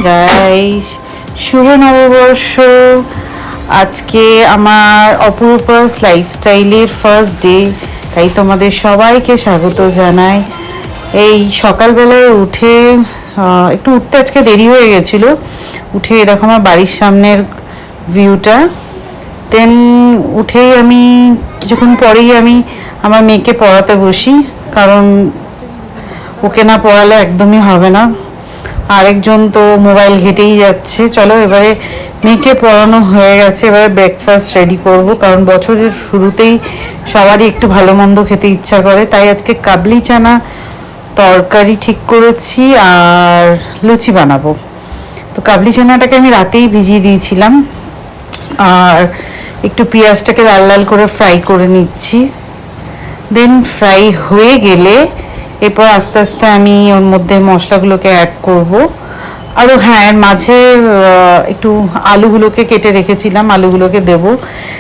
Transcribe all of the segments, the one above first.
Guys, শুভ নববর্ষ। আজকে আমার অপরূপাস লাইফস্টাইলের ফার্স্ট ডে, তাই তোমাদের সবাইকে স্বাগত জানাই। এই সকালবেলায় উঠে একটু উঠতে আজকে দেরি হয়ে গেছিলো। উঠে এরকম আমার বাড়ির সামনের ভিউটা, দেন উঠেই আমি কিছুক্ষণ পরেই আমি আমার মেয়েকে পড়াতে বসি, কারণ ওকে না পড়ালে একদমই হবে না। আরেকজন তো মোবাইল ঘেটেই যাচ্ছে। চলো, এবারে মেয়েকে পড়ানো হয়ে গেছে, এবারে ব্রেকফাস্ট রেডি করব, কারণ বছরের শুরুতেই সবারই একটু ভালো মন্দ খেতে ইচ্ছা করে। তাই আজকে কাবলি চানা তরকারি ঠিক করেছি আর লুচি বানাবো। তো কাবলি চানাটাকে আমি রাতেই ভিজিয়ে দিয়েছিলাম, আর একটু পেঁয়াজটাকে লাল লাল করে ফ্রাই করে নিচ্ছি। দেন ফ্রাই হয়ে গেলে এরপর আস্তে আস্তে আমি ওর মধ্যে মশলাগুলোকে অ্যাড করব। আরও হ্যাঁ, মাঝে একটু আলুগুলোকে কেটে রেখেছিলাম, আলুগুলোকে দেবো।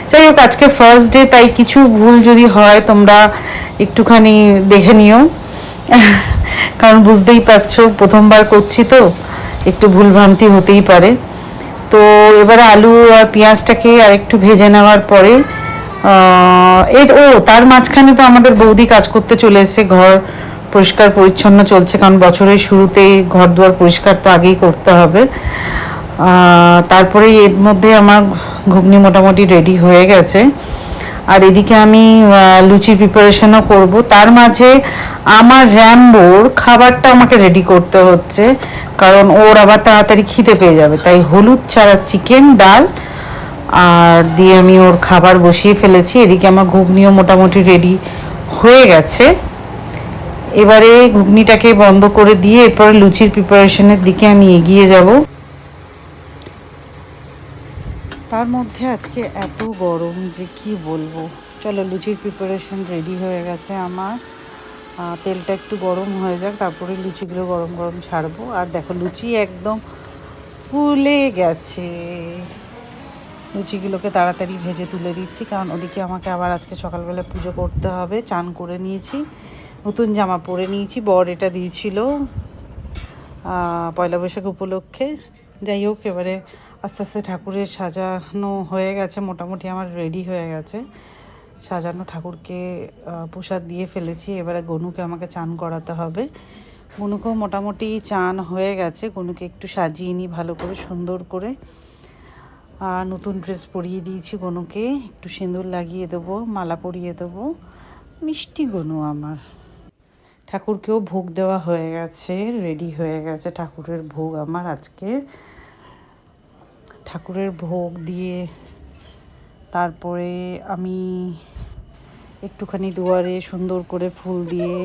যাই হোক, আজকে ফার্স্ট ডে, তাই কিছু ভুল যদি হয় তোমরা একটুখানি দেখে নিও, কারণ বুঝতেই পারছো প্রথমবার করছি তো একটু ভুলভ্রান্তি হতেই পারে। তো এবারে আলু আর পেঁয়াজটাকে আর একটু ভেজে নেওয়ার পরে তার মাঝখানে তো আমাদের বৌদি কাজ করতে চলে এসেছে, ঘর পরিষ্কার পরিচ্ছন্ন চলছে, কারণ বছরের শুরুতেই ঘর দুয়ার পরিষ্কার তো আগেই করতে হবে। তারপরে এর মধ্যে আমার ঘুগনি মোটামুটি রেডি হয়ে গেছে, আর এদিকে আমি লুচির প্রিপারেশনও করব। তার মাঝে আমার র্যাম্বোর খাবারটা আমাকে রেডি করতে হচ্ছে, কারণ ওর আবার তাড়াতাড়ি খিদে পেয়ে যাবে। তাই হলুদ ছাড়া চিকেন, ডাল আর দিয়ে আমি ওর খাবার বসিয়ে ফেলেছি। এদিকে আমার ঘুগনিও মোটামুটি রেডি হয়ে গেছে। এবারে ঘুগনিটাকে বন্ধ করে দিয়ে এরপরে লুচির প্রিপারেশনের দিকে আমি এগিয়ে যাব। তার মধ্যে আজকে এত গরম যে কি বলবো। চলো, লুচির প্রিপারেশন রেডি হয়ে গেছে আমার। তেলটা একটু গরম হয়ে যাক, তারপরে লুচিগুলো গরম গরম ছাড়বো। আর দেখো, লুচি একদম ফুলে গেছে। লুচিগুলোকে তাড়াতাড়ি ভেজে তুলে দিচ্ছি, কারণ ওদিকে আমাকে আবার আজকে সকালবেলা পুজো করতে হবে। চান করে নিয়েছি, নতুন জামা পরে নিয়েছি, বর এটা দিয়েছিল পয়লা বৈশাখ উপলক্ষে। যাই হোক, এবারে আস্তে আস্তে ঠাকুরের সাজানো হয়ে গেছে, মোটামুটি আমার রেডি হয়ে গেছে সাজানো। ঠাকুরকে প্রসাদ দিয়ে ফেলেছি, এবারে গনুকে আমাকে চান করাতে হবে। গনুকেও মোটামুটি চান হয়ে গেছে। গনুকে একটু সাজিয়ে নিই ভালো করে, সুন্দর করে। নতুন ড্রেস পরিয়ে দিয়েছি গনুকে, একটু সিঁদুর লাগিয়ে দেবো, মালা পরিয়ে দেবো। মিষ্টি গনু আমার। ঠাকুরকেও ভোগ দেওয়া হয়ে গেছে, রেডি হয়ে গেছে ঠাকুরের ভোগ আমার আজকে। ঠাকুরের ভোগ দিয়ে তারপরে আমি একটুখানি দুয়ারে সুন্দর করে ফুল দিয়ে,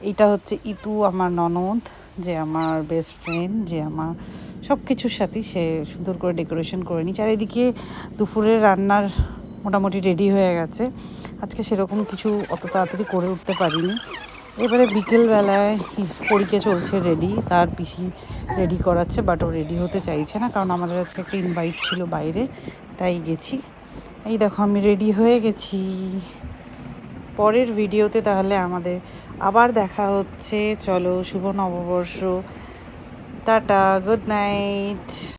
এইটা হচ্ছে ইতু, আমার ননদ, যে আমার বেস্ট ফ্রেন্ড, যে আমার সব কিছুর সাথেই, সে সুন্দর করে ডেকোরেশন করে নিই। চারিদিকে দুপুরের রান্নার মোটামুটি রেডি হয়ে গেছে। আজকে সেরকম কিছু অত তাড়াতাড়ি করে উঠতে পারিনি। এবারে বিকেলবেলায় পরীকে চলছে রেডি, তার পিসি রেডি করাচ্ছে, বাট ও রেডি হতে চাইছে না, কারণ আমাদের আজকে একটা ইনভাইট ছিল বাইরে, তাই গেছি। এই দেখো, আমি রেডি হয়ে গেছি। পরের ভিডিওতে তাহলে আমাদের আবার দেখা হচ্ছে। চলো, শুভ নববর্ষ, টাটা, গুড নাইট।